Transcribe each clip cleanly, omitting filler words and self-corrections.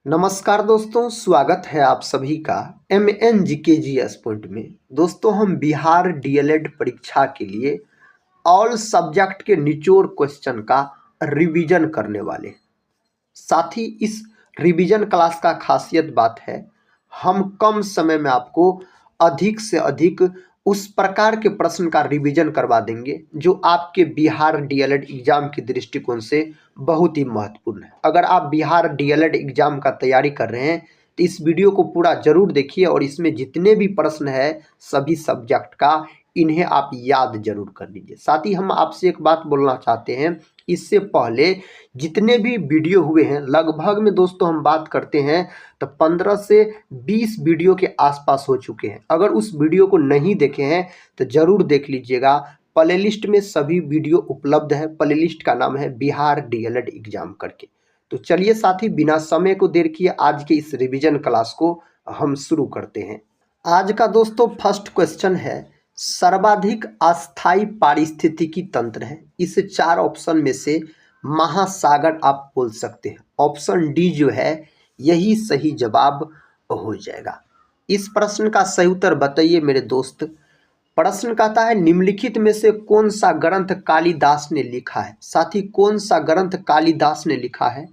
नमस्कार दोस्तों, स्वागत है आप सभी का MNGKGS पॉइंट में। दोस्तों, हम बिहार डीएलएड परीक्षा के लिए ऑल सब्जेक्ट के निचोड़ क्वेश्चन का रिवीजन करने वाले। साथ ही इस रिवीजन क्लास का खासियत बात है, हम कम समय में आपको अधिक से अधिक उस प्रकार के प्रश्न का रिवीजन करवा देंगे जो आपके बिहार डीएलएड एग्जाम के दृष्टिकोण से बहुत ही महत्वपूर्ण है। अगर आप बिहार डीएलएड एग्जाम का तैयारी कर रहे हैं तो इस वीडियो को पूरा जरूर देखिए और इसमें जितने भी प्रश्न है सभी सब्जेक्ट का, इन्हें आप याद जरूर कर लीजिए। साथ ही हम आपसे एक बात बोलना चाहते हैं, इससे पहले जितने भी वीडियो हुए हैं लगभग में दोस्तों हम बात करते हैं तो 15 से 20 वीडियो के आसपास हो चुके हैं। अगर उस वीडियो को नहीं देखे हैं तो ज़रूर देख लीजिएगा। प्लेलिस्ट में सभी वीडियो उपलब्ध है। प्लेलिस्ट का नाम है बिहार डीएलएड एग्जाम करके। तो चलिए साथी, बिना समय को देर किए आज के इस रिवीजन क्लास को हम शुरू करते हैं। आज का दोस्तों फर्स्ट क्वेश्चन है, सर्वाधिक अस्थायी पारिस्थितिकी तंत्र है। इस 4 ऑप्शन में से महासागर आप बोल सकते हैं। ऑप्शन डी जो है यही सही जवाब हो जाएगा। इस प्रश्न का सही उत्तर बताइए मेरे दोस्त। प्रश्न कहता है, निम्नलिखित में से कौन सा ग्रंथ कालिदास ने लिखा है। साथ ही कौन सा ग्रंथ कालिदास ने लिखा है।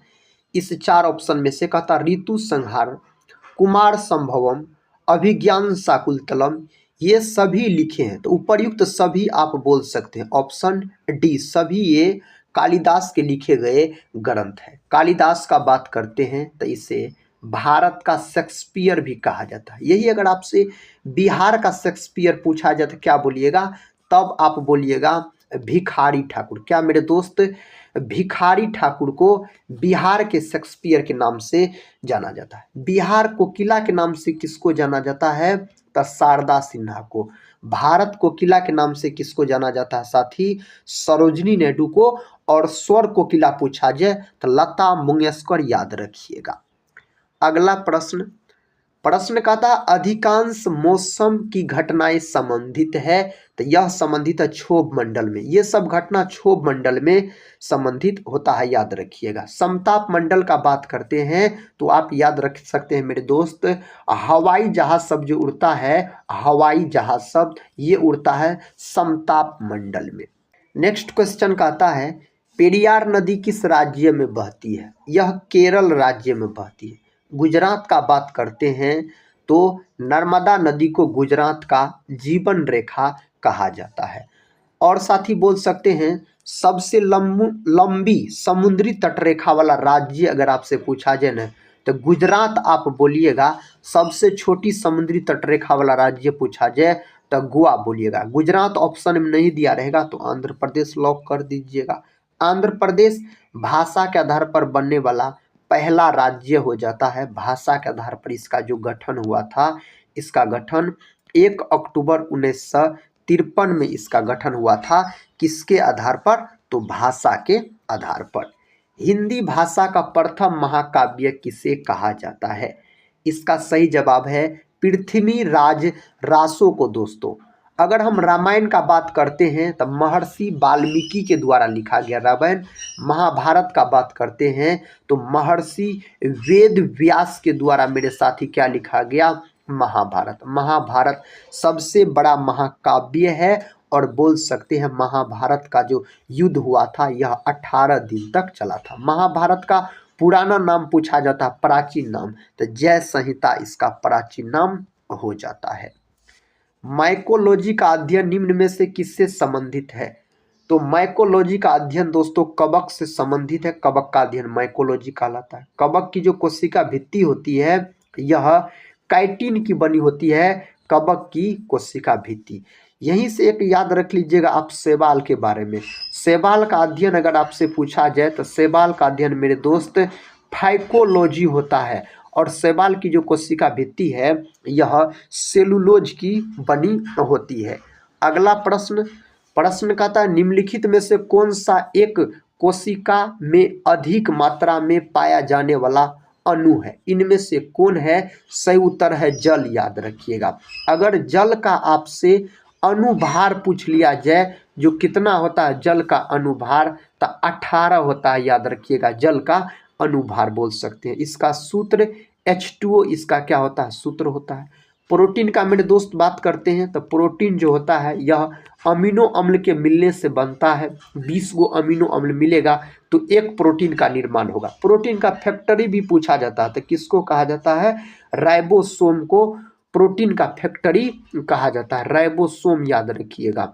इस 4 ऑप्शन में से कहता ऋतु संहार, कुमार संभवम, अभिज्ञान शाकुंतलम, ये सभी लिखे हैं। तो उपर्युक्त सभी आप बोल सकते हैं। ऑप्शन डी सभी ये कालिदास के लिखे गए ग्रंथ है। कालिदास का बात करते हैं तो इसे भारत का शेक्सपियर भी कहा जाता है। यही अगर आपसे बिहार का शेक्सपियर पूछा जाए तो क्या बोलिएगा, तब आप बोलिएगा भिखारी ठाकुर। क्या मेरे दोस्त, भिखारी ठाकुर को बिहार के शेक्सपियर के नाम से जाना जाता है। बिहार कोकिला के नाम से किसको जाना जाता है, तो शारदा सिन्हा को। भारत कोकिला के नाम से किसको जाना जाता है, साथ ही सरोजनी नायडू को। और स्वर कोकिला पूछा जाए तो लता मंगेशकर याद रखिएगा। अगला प्रश्न कहता है, अधिकांश मौसम की घटनाएं संबंधित है। तो यह संबंधित है क्षोभ मंडल में। ये सब घटना क्षोभ मंडल में संबंधित होता है, याद रखिएगा। समताप मंडल का बात करते हैं तो आप याद रख सकते हैं मेरे दोस्त, हवाई जहाज शब्द जो उड़ता है, हवाई जहाज शब्द ये उड़ता है समताप मंडल में। नेक्स्ट क्वेश्चन कहता है, पेरियार नदी किस राज्य में बहती है। यह केरल राज्य में बहती है। गुजरात का बात करते हैं तो नर्मदा नदी को गुजरात का जीवन रेखा कहा जाता है। और साथ ही बोल सकते हैं सबसे लंबी समुद्री तटरेखा वाला राज्य अगर आपसे पूछा जाए ना तो गुजरात आप बोलिएगा। सबसे छोटी समुद्री तटरेखा वाला राज्य पूछा जाए तो गोवा बोलिएगा। गुजरात ऑप्शन में नहीं दिया रहेगा तो आंध्र प्रदेश लॉक कर दीजिएगा। आंध्र प्रदेश भाषा के आधार पर बनने वाला पहला राज्य हो जाता है। भाषा के आधार पर इसका जो गठन हुआ था, इसका गठन 1 अक्टूबर 1953 में इसका गठन हुआ था। किसके आधार पर, तो भाषा के आधार पर। हिंदी भाषा का प्रथम महाकाव्य किसे कहा जाता है। इसका सही जवाब है पृथ्वीराज रासो को। दोस्तों, अगर हम रामायण का बात करते हैं तो महर्षि वाल्मीकि के द्वारा लिखा गया रामायण। महाभारत का बात करते हैं तो महर्षि वेद व्यास के द्वारा मेरे साथी क्या लिखा गया, महाभारत। महाभारत सबसे बड़ा महाकाव्य है और बोल सकते हैं महाभारत का जो युद्ध हुआ था यह 18 दिन तक चला था। महाभारत का पुराना नाम पूछा जाता है, प्राचीन नाम, तो जय संहिता इसका प्राचीन नाम हो जाता है। माइकोलॉजी का अध्ययन निम्न में से किससे संबंधित है। तो माइकोलॉजी का अध्ययन दोस्तों कवक से संबंधित है। कवक का अध्ययन माइकोलॉजी कहलाता है। कवक की जो कोशिका भित्ति होती है यह काइटिन की बनी होती है। कवक की कोशिका भित्ति। यहीं से एक याद रख लीजिएगा आप शैवाल के बारे में। शैवाल का अध्ययन अगर आपसे पूछा जाए तो शैवाल का अध्ययन मेरे दोस्त फाइकोलॉजी होता है। और शैवाल की जो कोशिका भित्ति है यह सेलुलोज की बनी होती है। अगला प्रश्न कहता है, निम्नलिखित में से कौन सा एक कोशिका में अधिक मात्रा में पाया जाने वाला अणु है। इनमें से कौन है, सही उत्तर है जल, याद रखिएगा। अगर जल का आपसे अणुभार पूछ लिया जाए, जो कितना होता है जल का अणुभार, तो 18 होता है, याद रखिएगा। जल का अनुभार बोल सकते हैं। इसका सूत्र H2O इसका क्या होता है, सूत्र होता है। प्रोटीन का मेरे दोस्त बात करते हैं तो प्रोटीन जो होता है यह अमीनो अम्ल के मिलने से बनता है। 20 गो अमीनो अम्ल मिलेगा तो एक प्रोटीन का निर्माण होगा। प्रोटीन का फैक्टरी भी पूछा जाता है तो किसको कहा जाता है, राइबोसोम को प्रोटीन का फैक्टरी कहा जाता है। राइबोसोम याद रखिएगा।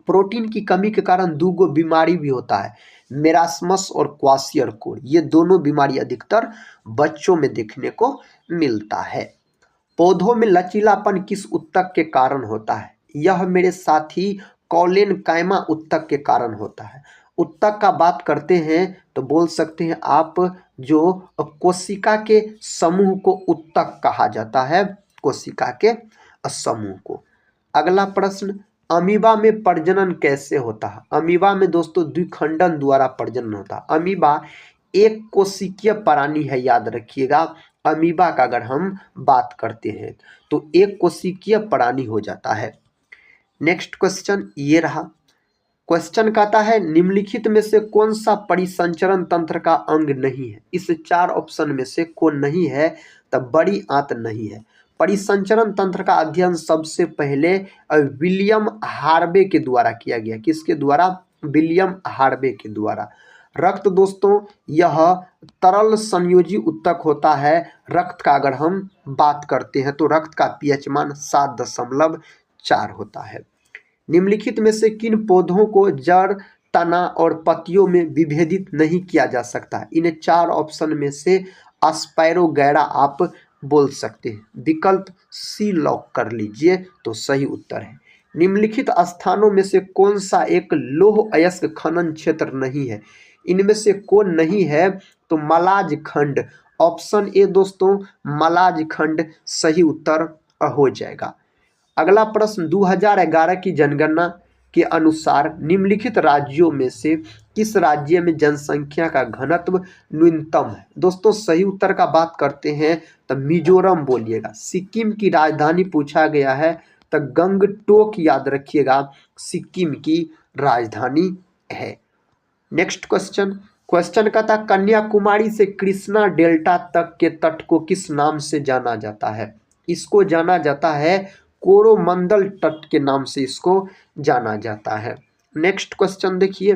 प्रोटीन की कमी के कारण दो गो बीमारी भी होता है, मेरास्मस और क्वाशियरकोर। ये दोनों बीमारी अधिकतर बच्चों में देखने को मिलता है। पौधों में लचीलापन किस उत्तक के कारण होता है, यह मेरे साथी कॉलेन कायमा उत्तक के कारण होता है। उत्तक का बात करते हैं तो बोल सकते हैं आप जो कोशिका के समूह को उत्तक कहा जाता है, कोशिका के समूह को। अगला प्रश्न, अमीबा में प्रजनन कैसे होता है। अमीबा में दोस्तों द्विखंडन द्वारा प्रजनन होता है। अमीबा एक कोशिकीय प्राणी है, याद रखिएगा। अमीबा का अगर हम बात करते हैं तो एक कोशिकीय प्राणी हो जाता है। नेक्स्ट क्वेश्चन ये रहा। क्वेश्चन कहता है निम्नलिखित में से कौन सा परिसंचरण तंत्र का अंग नहीं है। इस 4 ऑप्शन में से कौन नहीं है, तब बड़ी आंत नहीं है। परिसंचरण तंत्र का अध्ययन सबसे पहले विलियम हार्वे के द्वारा किया गया। किसके द्वारा, विलियम हार्वे के द्वारा। रक्त दोस्तों यह तरल संयोजी उत्तक होता है। रक्त का अगर हम बात करते हैं तो रक्त का पीएच मान 7.4 होता है। निम्नलिखित में से किन पौधों को जड़, तना और पत्तियों में विभेदित नहीं किया जा सकता। इन 4 ऑप्शन में से एस्पैरोगैरा आप बोल सकते हैं। विकल्प सी लॉक कर लीजिए तो सही उत्तर है। निम्नलिखित स्थानों में से कौन सा एक लौह अयस्क खनन क्षेत्र नहीं है। इनमें से कौन नहीं है, तो मलाज खंड। ऑप्शन ए दोस्तों मलाज खंड सही उत्तर हो जाएगा। अगला प्रश्न, 2011 की जनगणना के अनुसार निम्नलिखित राज्यों में से किस राज्य में जनसंख्या का घनत्व न्यूनतम है। दोस्तों सही उत्तर का बात करते हैं तो मिजोरम बोलिएगा। सिक्किम की राजधानी पूछा गया है तो गंगटोक याद रखिएगा, सिक्किम की राजधानी है। नेक्स्ट क्वेश्चन, क्वेश्चन कहता कन्याकुमारी से कृष्णा डेल्टा तक के तट को किस नाम से जाना जाता है। इसको जाना जाता है कोरोमंडल तट के नाम से इसको जाना जाता है। नेक्स्ट क्वेश्चन देखिए,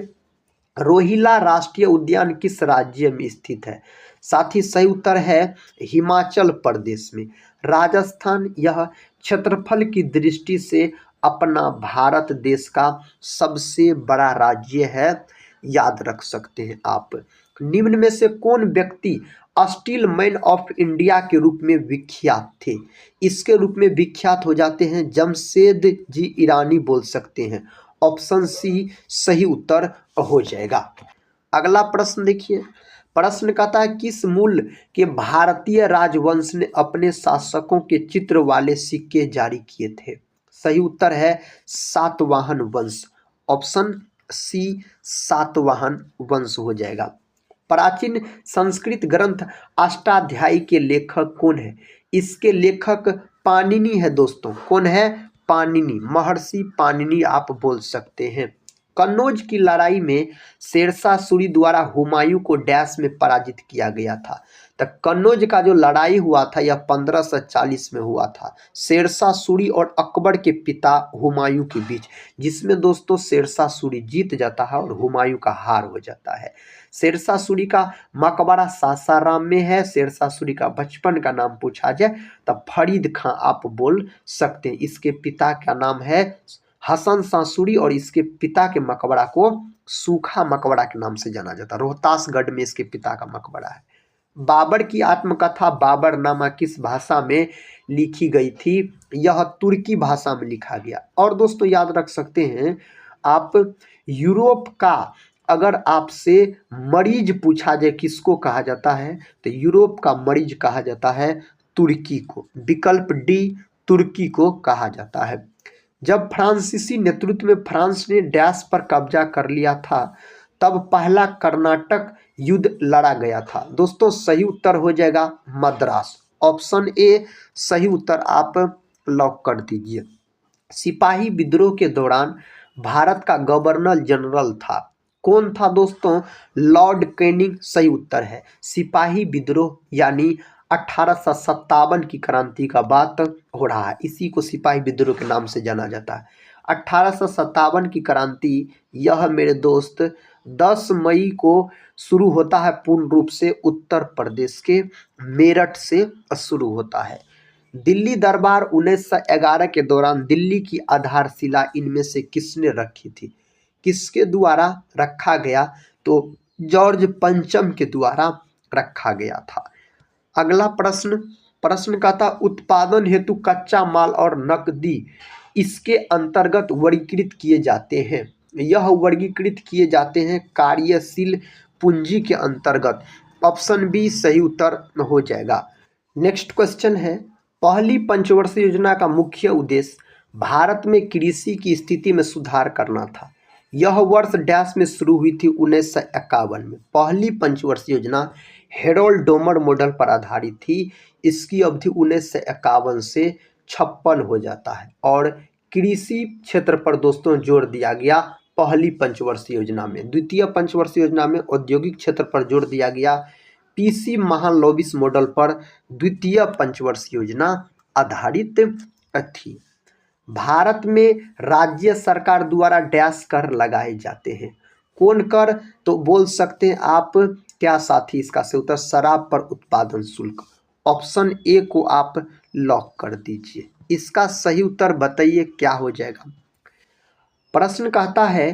रोहिला राष्ट्रीय उद्यान किस राज्य में स्थित है। साथ ही सही उत्तर है हिमाचल प्रदेश में। राजस्थान यह क्षेत्रफल की दृष्टि से अपना भारत देश का सबसे बड़ा राज्य है, याद रख सकते हैं आप। निम्न में से कौन व्यक्ति स्टील मैन ऑफ इंडिया के रूप में विख्यात थे। इसके रूप में विख्यात हो जाते हैं जमशेद जी ईरानी बोल सकते हैं। ऑप्शन सी सही उत्तर हो जाएगा। अगला प्रश्न देखिए, प्रश्न कहता है किस मूल के भारतीय राजवंश ने अपने शासकों के चित्र वाले सिक्के जारी किए थे। सही उत्तर है सातवाहन वंश। ऑप्शन सी सातवाहन वंश हो जाएगा। प्राचीन संस्कृत ग्रंथ अष्टाध्यायी के लेखक कौन है। इसके लेखक पाणिनि है दोस्तों। कौन है, पाणिनि, महर्षि पाणिनि आप बोल सकते हैं। कन्नौज की लड़ाई में शेरशाह सूरी द्वारा हुमायूं को डैश में पराजित किया गया था। तो कन्नौज का जो लड़ाई हुआ था यह 1540 में हुआ था, शेरशाह सूरी और अकबर के पिता हुमायूं के बीच, जिसमें दोस्तों शेरशाह सूरी जीत जाता है और हुमायूं का हार हो जाता है। शेरशाह सूरी का मकबरा सासाराम में है। शेरशाह सूरी का बचपन का नाम पूछा जाए तब फरीद खां आप बोल सकते हैं। इसके पिता का नाम है हसन शाह सूरी और इसके पिता के मकबरा को सूखा मकबरा के नाम से जाना जाता है। रोहतासगढ़ में इसके पिता का मकबरा है। बाबर की आत्मकथा बाबरनामा किस भाषा में लिखी गई थी। यह तुर्की भाषा में लिखा गया। और दोस्तों याद रख सकते हैं आप, यूरोप का अगर आपसे मरीज पूछा जाए किसको कहा जाता है, तो यूरोप का मरीज कहा जाता है तुर्की को। विकल्प डी तुर्की को कहा जाता है। जब फ्रांसीसी नेतृत्व में फ्रांस ने डैश पर कब्जा कर लिया था तब पहला कर्नाटक युद्ध लड़ा गया था। दोस्तों सही उत्तर हो जाएगा मद्रास। ऑप्शन ए सही उत्तर आप लॉक कर दीजिए। सिपाही विद्रोह के दौरान भारत का गवर्नर जनरल था कौन था दोस्तों? लॉर्ड कैनिंग सही उत्तर है। सिपाही विद्रोह यानी 1857 की क्रांति का बात हो रहा है, इसी को सिपाही विद्रोह के नाम से जाना जाता है। 1857 की क्रांति यह मेरे दोस्त 10 मई को शुरू होता है, पूर्ण रूप से उत्तर प्रदेश के मेरठ से शुरू होता है। दिल्ली दरबार 1911 के दौरान दिल्ली की आधारशिला इनमें से किसने रखी थी? किसके द्वारा रखा गया? तो जॉर्ज पंचम के द्वारा रखा गया था। अगला प्रश्न का था उत्पादन हेतु कच्चा माल और नकदी इसके अंतर्गत वर्गीकृत किए जाते हैं। यह वर्गीकृत किए जाते हैं कार्यशील पूंजी के अंतर्गत। ऑप्शन बी सही उत्तर हो जाएगा। नेक्स्ट क्वेश्चन है, पहली पंचवर्षीय योजना का मुख्य उद्देश्य भारत में कृषि की स्थिति में सुधार करना था। यह वर्ष डैश में शुरू हुई थी 1951 में। पहली पंचवर्षीय योजना हेरोल्ड डोमर मॉडल पर आधारित थी। इसकी अवधि 1951 से 56 हो जाता है और कृषि क्षेत्र पर दोस्तों जोर दिया गया पहली पंचवर्षीय योजना में। द्वितीय पंचवर्षीय योजना में औद्योगिक क्षेत्र पर जोर दिया गया। पीसी महालनोबिस मॉडल पर द्वितीय पंचवर्षीय योजना आधारित थी। भारत में राज्य सरकार द्वारा डैश कर लगाए जाते हैं। कौन कर? तो बोल सकते हैं आप क्या साथी? इसका सही उत्तर शराब पर उत्पादन शुल्क। ऑप्शन ए को आप लॉक कर दीजिए। इसका सही उत्तर बताइए क्या हो जाएगा। प्रश्न कहता है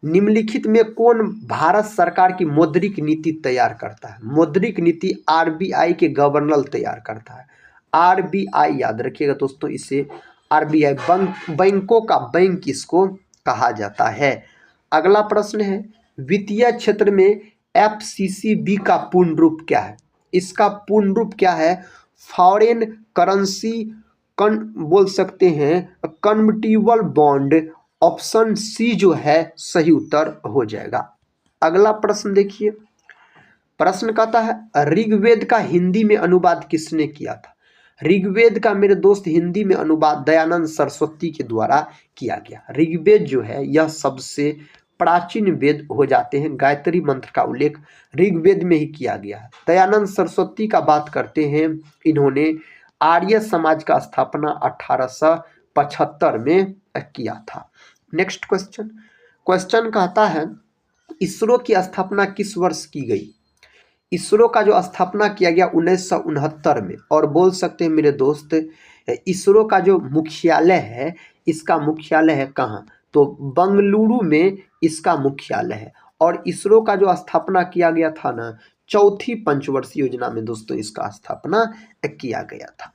निम्नलिखित में कौन भारत सरकार की मौद्रिक नीति तैयार करता है? मौद्रिक नीति आरबीआई के गवर्नर तैयार करता है। आरबीआई याद रखिएगा दोस्तों, इसे आरबीआई बैंकों का बैंक इसको कहा जाता है। अगला प्रश्न है वित्तीय क्षेत्र में एफसीसीबी का पूर्ण रूप क्या है? इसका पूर्ण रूप क्या है? फॉरेन करेंसी बोल सकते हैं कन्वर्टिबल बॉन्ड। ऑप्शन सी जो है सही उत्तर हो जाएगा। अगला प्रश्न देखिए, प्रश्न कहता है ऋग्वेद का हिंदी में अनुवाद किसने किया था? ऋग्वेद का मेरे दोस्त हिंदी में अनुवाद दयानंद सरस्वती के द्वारा किया गया। ऋग्वेद जो है यह सबसे प्राचीन वेद हो जाते हैं। गायत्री मंत्र का उल्लेख ऋग्वेद में ही किया गया है। दयानंद सरस्वती का बात करते हैं, इन्होंने आर्य समाज का स्थापना 1875 में किया था। नेक्स्ट क्वेश्चन कहता है इसरो की स्थापना किस वर्ष की गई? इसरो का जो स्थापना किया गया 1969 में। और बोल सकते हैं मेरे दोस्त इसरो का जो मुख्यालय है, इसका मुख्यालय है कहाँ? तो बंगलुरु में इसका मुख्यालय है। और इसरो का जो स्थापना किया गया था ना, चौथी पंचवर्षीय योजना में दोस्तों इसका स्थापना किया गया था।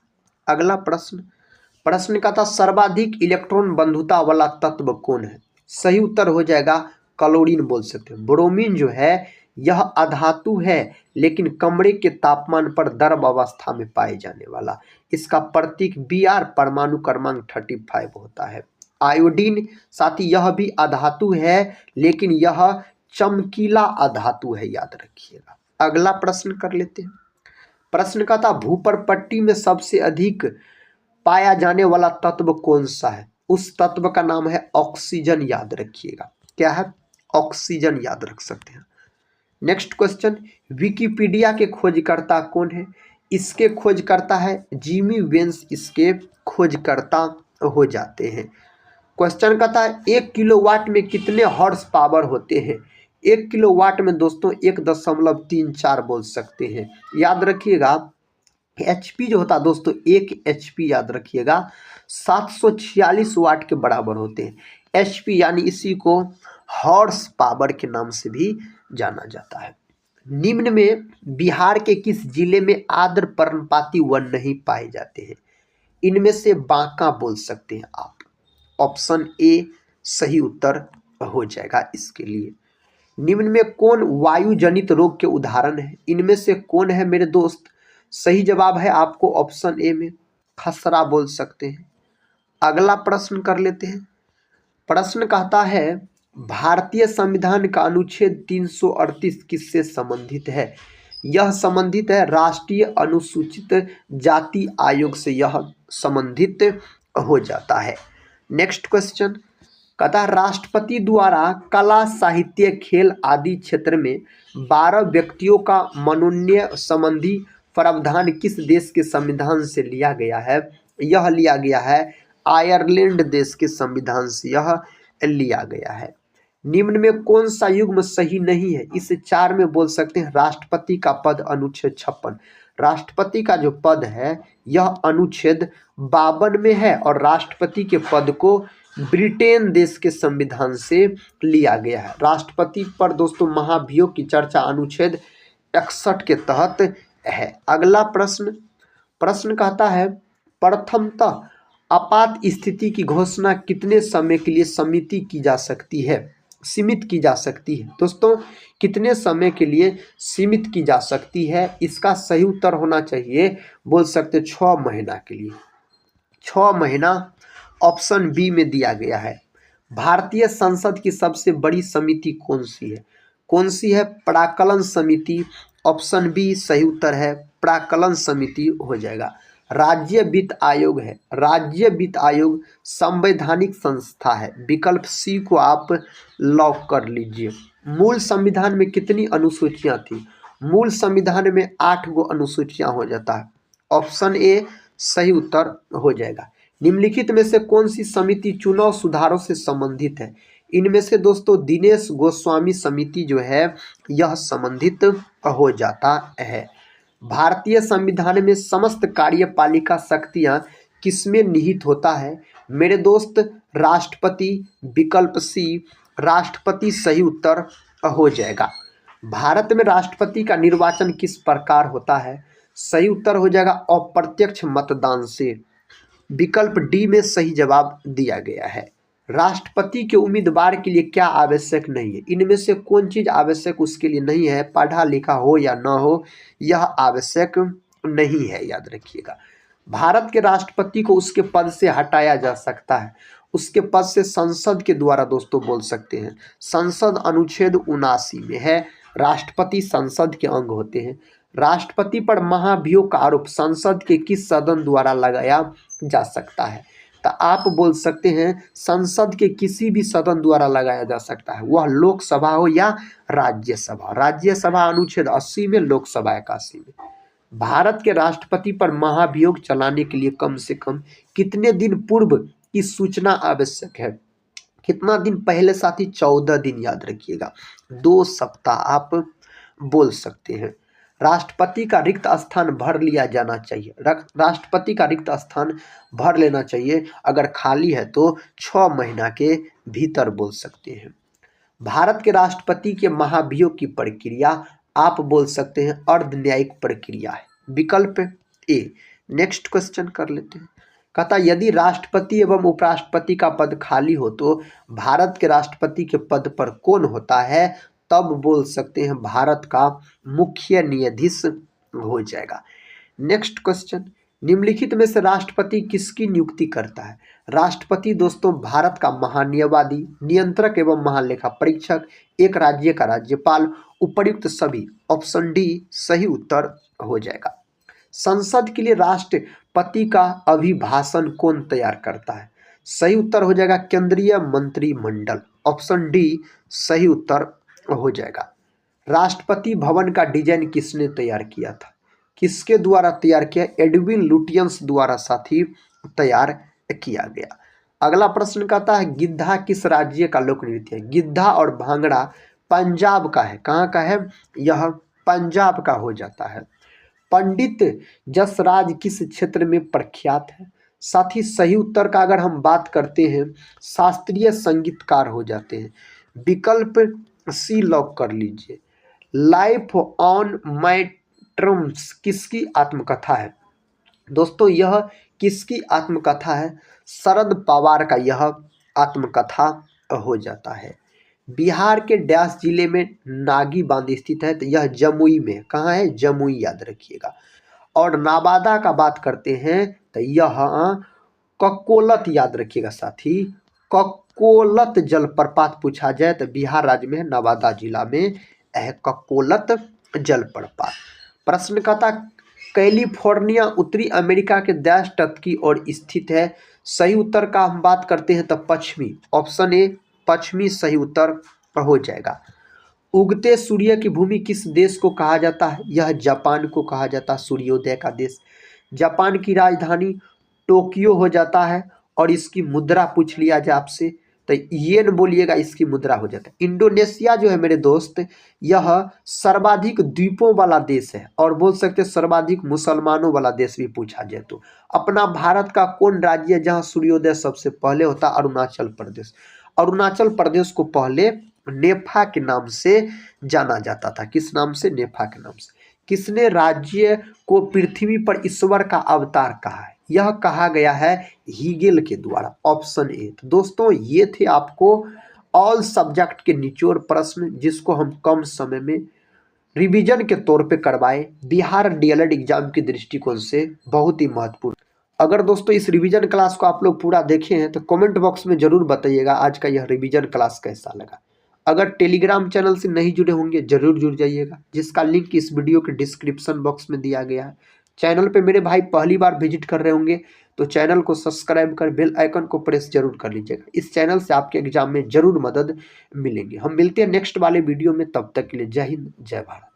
अगला प्रश्न का था सर्वाधिक इलेक्ट्रॉन बंधुता वाला तत्व कौन है? सही उत्तर हो जाएगा क्लोरीन बोल सकते हैं। ब्रोमीन जो है यह अधातु है लेकिन कमरे के तापमान पर द्रव अवस्था में पाए जाने वाला। इसका प्रतीक Br परमाणु क्रमांक 35 होता है। आयोडीन साथी यह भी अधातु है लेकिन यह चमकीला अधातु है, याद रखिएगा। अगला प्रश्न कर लेते हैं। प्रश्न का था भूपर पट्टी में सबसे अधिक पाया जाने वाला तत्व कौन सा है? उस तत्व का नाम है ऑक्सीजन, याद रखिएगा। क्या है? ऑक्सीजन याद रख सकते हैं। नेक्स्ट क्वेश्चन, विकिपीडिया के खोजकर्ता कौन है? इसके खोजकर्ता है जिमी वेन्स, इसके खोजकर्ता हो जाते हैं। क्वेश्चन कहता है 1 किलोवाट में कितने हॉर्स पावर होते हैं? 1 किलोवाट में दोस्तों 1.34 बोल सकते हैं, याद रखिएगा। एचपी जो होता है दोस्तों 1 एचपी याद रखिएगा 746 वाट के बराबर होते हैं। एचपी यानी इसी को हॉर्स पावर के नाम से भी जाना जाता है। निम्न में बिहार के किस जिले में आर्द्र पर्णपाती वन नहीं पाए जाते हैं? इनमें से बांका बोल सकते हैं आप। ऑप्शन ए सही उत्तर हो जाएगा इसके लिए। निम्न में कौन वायु जनित रोग के उदाहरण है? इनमें से कौन है मेरे दोस्त? सही जवाब है आपको ऑप्शन ए में खसरा बोल सकते हैं। अगला प्रश्न कर लेते हैं। प्रश्न कहता है भारतीय संविधान का अनुच्छेद 338 किससे संबंधित है? यह संबंधित है राष्ट्रीय अनुसूचित जाति आयोग से, यह संबंधित हो जाता है। नेक्स्ट क्वेश्चन, कहता है राष्ट्रपति द्वारा कला, साहित्य, खेल आदि क्षेत्र में 12 व्यक्तियों का मनोनयन संबंधी प्रावधान किस देश के संविधान से लिया गया है? यह लिया गया है आयरलैंड देश के संविधान से यह लिया गया है। निम्न में कौन सा युग्म सही नहीं है? इस 4 में बोल सकते हैं राष्ट्रपति का पद अनुच्छेद 56। राष्ट्रपति का जो पद है यह अनुच्छेद 52 में है और राष्ट्रपति के पद को ब्रिटेन देश के संविधान से लिया गया है। राष्ट्रपति पर दोस्तों महाभियोग की चर्चा अनुच्छेद 61 के तहत है। अगला प्रश्न कहता है प्रथमतः आपात स्थिति की घोषणा कितने समय के लिए सीमित की जा सकती है? दोस्तों कितने समय के लिए सीमित की जा सकती है? इसका सही उत्तर होना चाहिए, बोल सकते 6 महीना के लिए। 6 महीना ऑप्शन बी में दिया गया है। भारतीय संसद की सबसे बड़ी समिति कौन सी है? प्राक्कलन समिति। ऑप्शन बी सही उत्तर है, प्राक्कलन समिति हो जाएगा। राज्य वित्त आयोग है। राज्य वित्त आयोग संवैधानिक संस्था है। विकल्प सी को आप लॉक कर लीजिए। मूल संविधान में कितनी अनुसूचियां थी? मूल संविधान में 8 गो अनुसूचियां हो जाता है। ऑप्शन ए सही उत्तर हो जाएगा। निम्नलिखित में से कौन सी समिति चुनाव सुधारों से संबंधित है? इनमें से दोस्तों दिनेश गोस्वामी समिति जो है यह संबंधित हो जाता है। भारतीय संविधान में समस्त कार्यपालिका शक्तियां किसमें निहित होता है? मेरे दोस्त राष्ट्रपति। विकल्प सी राष्ट्रपति सही उत्तर हो जाएगा। भारत में राष्ट्रपति का निर्वाचन किस प्रकार होता है? सही उत्तर हो जाएगा अप्रत्यक्ष मतदान से। विकल्प डी में सही जवाब दिया गया है। राष्ट्रपति के उम्मीदवार के लिए क्या आवश्यक नहीं है? इनमें से कौन चीज आवश्यक उसके लिए नहीं है? पढ़ा लिखा हो या ना हो, यह आवश्यक नहीं है, याद रखिएगा। भारत के राष्ट्रपति को उसके पद से हटाया जा सकता है। उसके पद से संसद के द्वारा दोस्तों बोल सकते हैं। संसद अनुच्छेद 79 में है। राष्ट्रपति संसद के अंग होते हैं। राष्ट्रपति पर महाभियोग का आरोप संसद के किस सदन द्वारा लगाया जा सकता है? तो आप बोल सकते हैं संसद के किसी भी सदन द्वारा लगाया जा सकता है, वह लोकसभा हो या राज्यसभा। राज्यसभा अनुच्छेद 80 में, लोकसभा 81 में। भारत के राष्ट्रपति पर महाभियोग चलाने के लिए कम से कम कितने दिन पूर्व की सूचना आवश्यक है? कितना दिन पहले साथी? 14 दिन, याद रखिएगा। 2 सप्ताह आप बोल सकते हैं। राष्ट्रपति का रिक्त स्थान भर लिया जाना चाहिए। राष्ट्रपति का रिक्त स्थान भर लेना चाहिए। अगर खाली है तो 6 महीना के भीतर बोल सकते हैं। भारत के राष्ट्रपति के महाभियोग की प्रक्रिया आप बोल सकते हैं अर्ध न्यायिक प्रक्रिया है। विकल्प ए। नेक्स्ट क्वेश्चन कर लेते हैं। कहता यदि राष्ट्रपति एवं उपराष्ट्रपति का पद खाली हो तो भारत के राष्ट्रपति के पद पर कौन होता है? तब बोल सकते हैं भारत का मुख्य न्यायाधीश हो जाएगा। Next question. निम्नलिखित में से राष्ट्रपति किसकी नियुक्ति करता है? राष्ट्रपति दोस्तों भारत का महान्यायवादी, नियंत्रक एवं महालेखा परीक्षक, एक राज्य का राज्यपाल, उपर्युक्त सभी। ऑप्शन डी सही उत्तर हो जाएगा। संसद के लिए राष्ट्रपति का अभिभाषण कौन तैयार करता है? सही उत्तर हो जाएगा केंद्रीय मंत्रिमंडल। ऑप्शन डी सही उत्तर हो जाएगा। राष्ट्रपति भवन का डिजाइन किसने तैयार किया था? किसके द्वारा तैयार किया? एडविन लुटियंस द्वारा साथी तैयार किया गया। अगला प्रश्न कहता है गिद्धा किस राज्य का लोक नृत्य है? गिद्धा और भांगड़ा पंजाब का है। कहाँ का है? यह पंजाब का हो जाता है। पंडित जसराज किस क्षेत्र में प्रख्यात है? साथ ही सही उत्तर का अगर हम बात करते हैं शास्त्रीय संगीतकार हो जाते हैं। विकल्प सी लॉक कर लीजिए। लाइफ ऑन माय टर्म्स किसकी आत्मकथा है? दोस्तों यह किसकी आत्मकथा है? शरद पवार का यह आत्मकथा हो जाता है। बिहार के डैश जिले में नागी बांध स्थित है, तो यह जमुई में। कहाँ है? जमुई, याद रखिएगा। और नवादा का बात करते हैं तो यह ककोलत, याद रखिएगा साथी। ककोलत जलप्रपात पूछा जाए तो बिहार राज्य में नवादा जिला में है ककोलत जलप्रपात। प्रश्न कहता कैलिफोर्निया उत्तरी अमेरिका के डैश तट की ओर स्थित है? सही उत्तर का हम बात करते हैं तब पश्चिमी, ऑप्शन ए पश्चिमी सही उत्तर हो जाएगा। उगते सूर्य की भूमि किस देश को कहा जाता है? यह जापान को कहा जाता है, सूर्योदय का देश। जापान की राजधानी टोक्यो हो जाता है। और इसकी मुद्रा पूछ लिया जाए आपसे तो येन बोलिएगा, इसकी मुद्रा हो जाता है। इंडोनेशिया जो है मेरे दोस्त, यह सर्वाधिक द्वीपों वाला देश है और बोल सकते हैं सर्वाधिक मुसलमानों वाला देश भी पूछा जाए तो। अपना भारत का कौन राज्य है जहाँ सूर्योदय सबसे पहले होता है? अरुणाचल प्रदेश। अरुणाचल प्रदेश को पहले नेफा के नाम से जाना जाता था। किस नाम से? नेफा के नाम से। किसने राज्य को पृथ्वी पर ईश्वर का अवतार कहा है? यह कहा गया है हीगेल के द्वारा, ऑप्शन ए। तो दोस्तों ये थे आपको ऑल सब्जेक्ट के निचोड़ प्रश्न, जिसको हम कम समय में रिवीजन के तौर पे करवाए, बिहार डीएलएड एग्जाम के दृष्टिकोण से बहुत ही महत्वपूर्ण। अगर दोस्तों इस रिवीजन क्लास को आप लोग पूरा देखे हैं तो कमेंट बॉक्स में जरूर बताइएगा आज का यह रिवीजन क्लास कैसा लगा। अगर टेलीग्राम चैनल से नहीं जुड़े होंगे जरूर जुड़ जाइएगा, जिसका लिंक इस वीडियो के डिस्क्रिप्शन बॉक्स में दिया गया है। चैनल पे मेरे भाई पहली बार विजिट कर रहे होंगे तो चैनल को सब्सक्राइब कर बेल आइकन को प्रेस जरूर कर लीजिएगा। इस चैनल से आपके एग्जाम में जरूर मदद मिलेंगे। हम मिलते हैं नेक्स्ट वाले वीडियो में, तब तक के लिए जय हिंद जय भारत।